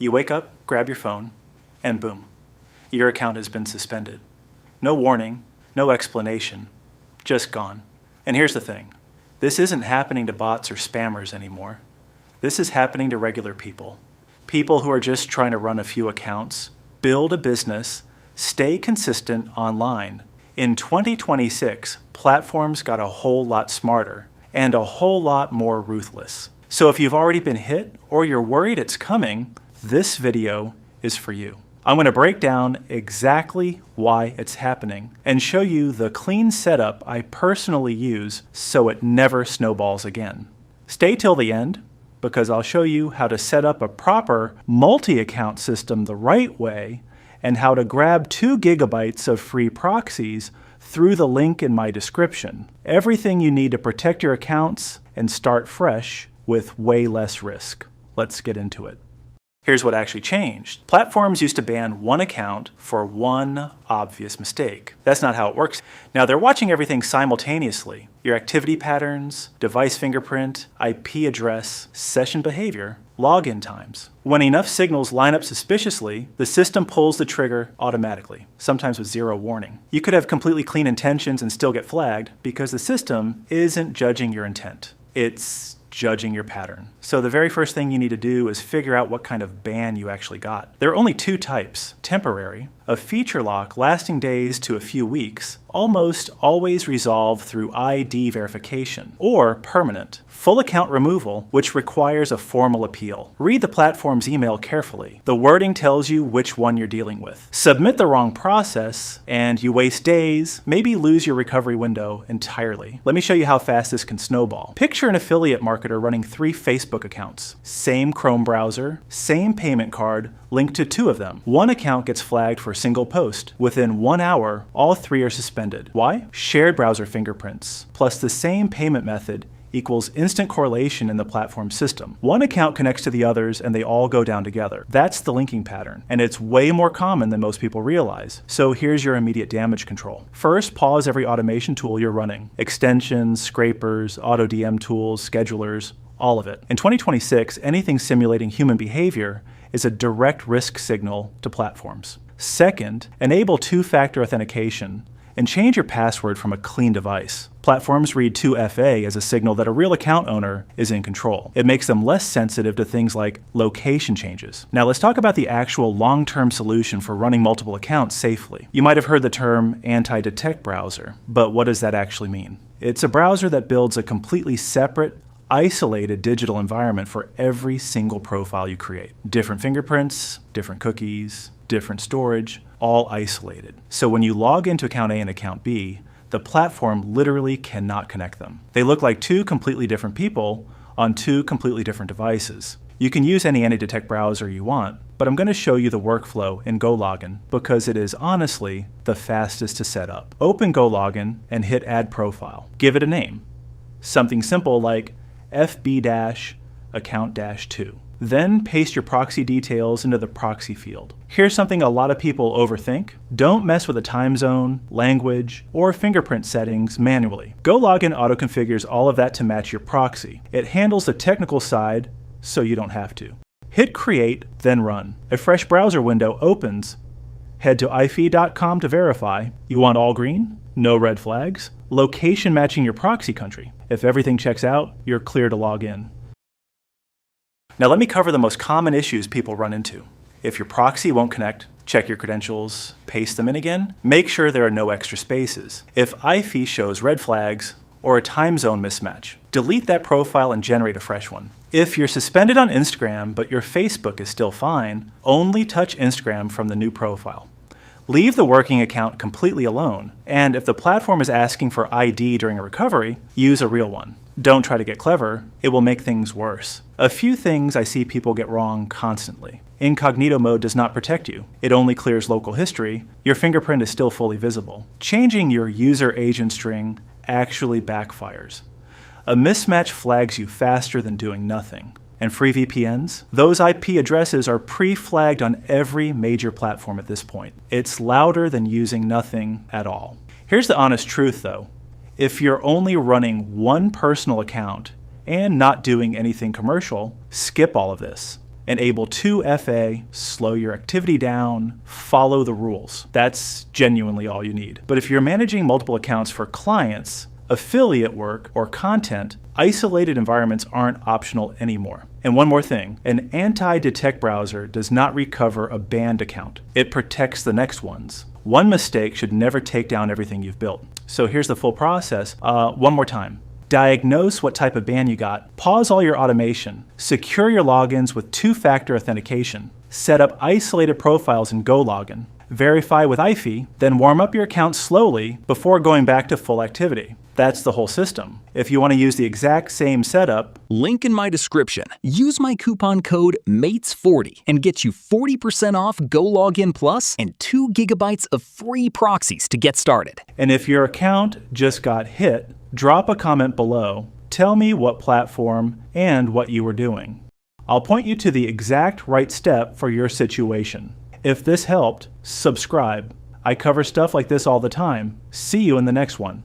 You wake up, grab your phone, and boom, your account has been suspended. No warning, no explanation, just gone. And here's the thing, this isn't happening to bots or spammers anymore. This is happening to regular people. People who are just trying to run a few accounts, build a business, stay consistent online. In 2026, platforms got a whole lot smarter and a whole lot more ruthless. So if you've already been hit or you're worried it's coming, this video is for you. I'm going to break down exactly why it's happening and show you the clean setup I personally use so it never snowballs again. Stay till the end because I'll show you how to set up a proper multi-account system the right way and how to grab 2 gigabytes of free proxies through the link in my description. Everything you need to protect your accounts and start fresh with way less risk. Let's get into it. Here's what actually changed. Platforms used to ban one account for one obvious mistake. That's not how it works. Now they're watching everything simultaneously. Your activity patterns, device fingerprint, IP address, session behavior, login times. When enough signals line up suspiciously, the system pulls the trigger automatically, sometimes with zero warning. You could have completely clean intentions and still get flagged because the system isn't judging your intent. It's judging your pattern. So the very first thing you need to do is figure out what kind of ban you actually got. There are only 2 types: temporary, a feature lock lasting days to a few weeks, almost always resolved through ID verification, or permanent, full account removal, which requires a formal appeal. Read the platform's email carefully. The wording tells you which one you're dealing with. Submit the wrong process, and you waste days, maybe lose your recovery window entirely. Let me show you how fast this can snowball. Picture an affiliate marketer running 3 Facebook accounts. Same Chrome browser, same payment card, linked to 2 of them. One account gets flagged for a single post. Within 1 hour, all 3 are suspended. Why? Shared browser fingerprints, plus the same payment method equals instant correlation in the platform system. One account connects to the others and they all go down together. That's the linking pattern, and it's way more common than most people realize. So here's your immediate damage control. First, pause every automation tool you're running. Extensions, scrapers, auto DM tools, schedulers, all of it. In 2026, anything simulating human behavior is a direct risk signal to platforms. Second, enable 2-factor authentication and change your password from a clean device. Platforms read 2FA as a signal that a real account owner is in control. It makes them less sensitive to things like location changes. Now let's talk about the actual long-term solution for running multiple accounts safely. You might have heard the term anti-detect browser, but what does that actually mean? It's a browser that builds a completely separate, isolated digital environment for every single profile you create. Different fingerprints, different cookies, different storage, all isolated. So when you log into account A and account B, the platform literally cannot connect them. They look like 2 completely different people on 2 completely different devices. You can use any anti-detect browser you want, but I'm going to show you the workflow in GoLogin because it is honestly the fastest to set up. Open GoLogin and hit Add Profile. Give it a name. Something simple like FB-account-2. Then paste your proxy details into the proxy field. Here's something a lot of people overthink. Don't mess with the time zone, language, or fingerprint settings manually. GoLogin auto-configures all of that to match your proxy. It handles the technical side so you don't have to. Hit Create, then Run. A fresh browser window opens. Head to ifi.com to verify. You want all green? No red flags? Location matching your proxy country. If everything checks out, you're clear to log in. Now let me cover the most common issues people run into. If your proxy won't connect, check your credentials, paste them in again. Make sure there are no extra spaces. If ifi shows red flags or a time zone mismatch, delete that profile and generate a fresh one. If you're suspended on Instagram but your Facebook is still fine, only touch Instagram from the new profile. Leave the working account completely alone, and if the platform is asking for ID during a recovery, use a real one. Don't try to get clever, it will make things worse. A few things I see people get wrong constantly. Incognito mode does not protect you. It only clears local history. Your fingerprint is still fully visible. Changing your user agent string actually backfires. A mismatch flags you faster than doing nothing. And free VPNs? Those IP addresses are pre-flagged on every major platform at this point. It's louder than using nothing at all. Here's the honest truth though. If you're only running one personal account and not doing anything commercial, skip all of this. Enable 2FA, slow your activity down, follow the rules. That's genuinely all you need. But if you're managing multiple accounts for clients, affiliate work, or content, isolated environments aren't optional anymore. And one more thing, an anti-detect browser does not recover a banned account. It protects the next ones. One mistake should never take down everything you've built. So here's the full process. One more time. Diagnose what type of ban you got. Pause all your automation. Secure your logins with two-factor authentication. Set up isolated profiles in GoLogin. Verify with IFI, then warm up your account slowly before going back to full activity. That's the whole system. If you want to use the exact same setup, link in my description. Use my coupon code MATES40 and get you 40% off GoLogin Plus and 2 GB of free proxies to get started. And if your account just got hit, drop a comment below. Tell me what platform and what you were doing. I'll point you to the exact right step for your situation. If this helped, subscribe. I cover stuff like this all the time. See you in the next one.